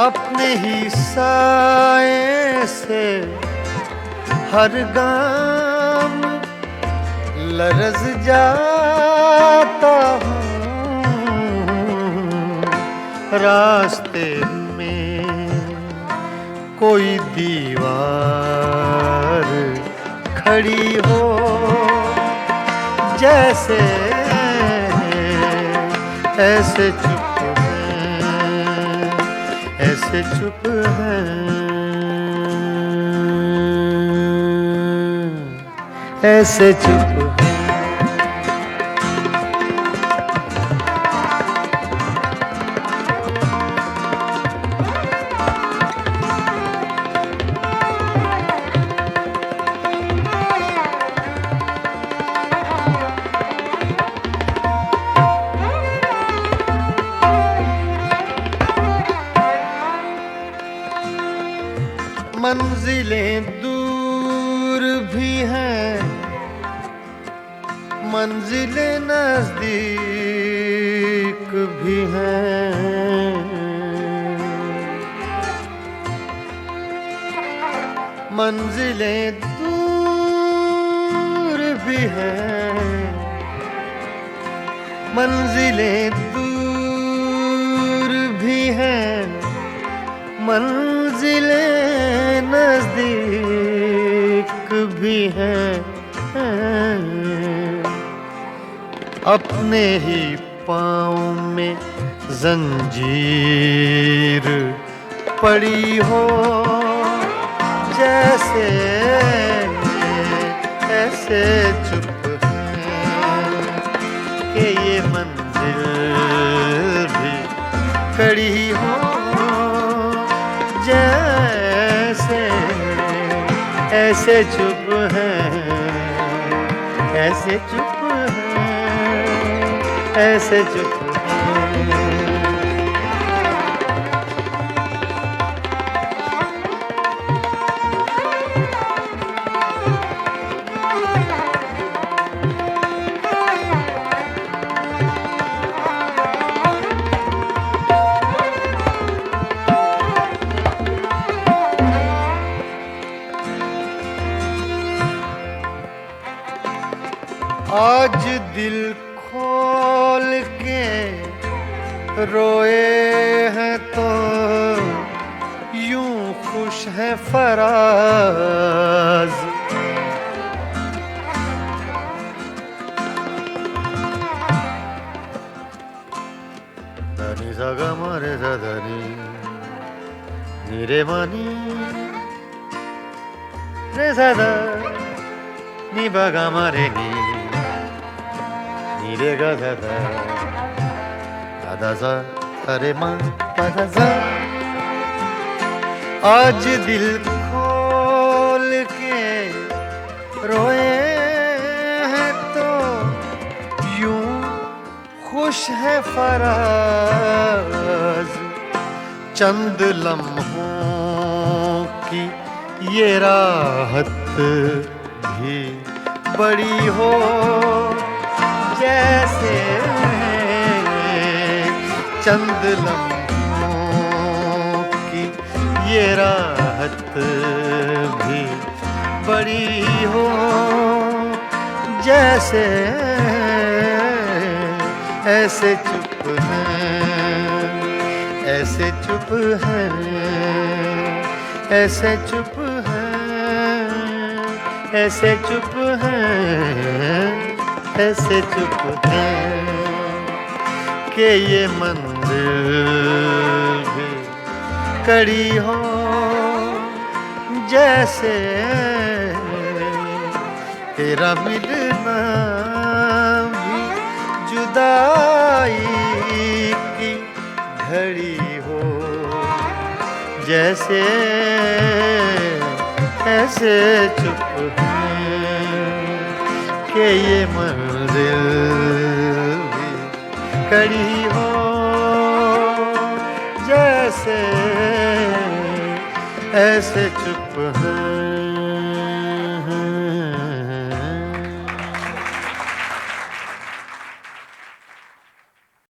अपने ही साए से हर गाम लरज़ जाता हूँ, रास्ते में कोई दीवार खड़ी हो जैसे, ऐसे चुप हैं, ऐसे चुप हैं, ऐसे चुप हैं। मंजिलें दूर भी हैं, मंजिलें नजदीक भी हैं, मंजिलें दूर भी हैं, मंजिलें दूर भी हैं, मंजिलें नजदीक भी हैं, अपने ही पाँव में जंजीर पड़ी हो जैसे, ऐसे चुप हैं कि ये मंजिल भी कड़ी हो जैसे, ऐसे चुप हैं, ऐसे चुप हैं, ऐसे चुप हैं। आज दिल खोल के रोए हैं तो यूं खुश है फराज, सा ग म रे सा ध नि रे म नि रे सा ध नि ब ग म रे नि रे ग ध ध ध सा रे म प ध सा। आज दिल खोल के रोए हैं तो यूं खुश है फराज, चंद लम्हों की ये राहत भी बड़ी हो जैसे चंद लम्हों की ये राहत भी बड़ी हो जैसे, ऐसे चुप हैं, ऐसे चुप हैं, ऐसे चुप हैं, ऐसे चुप हैं, ऐसे चुप हैं कि ये मंजिल भी कड़ी हो जैसे तेरा मिलना भी जुदाई की घड़ी हो जैसे, ऐसे चुप हैं कि ये मंजिल भी कड़ी हो जैसे, ऐसे चुप हैं।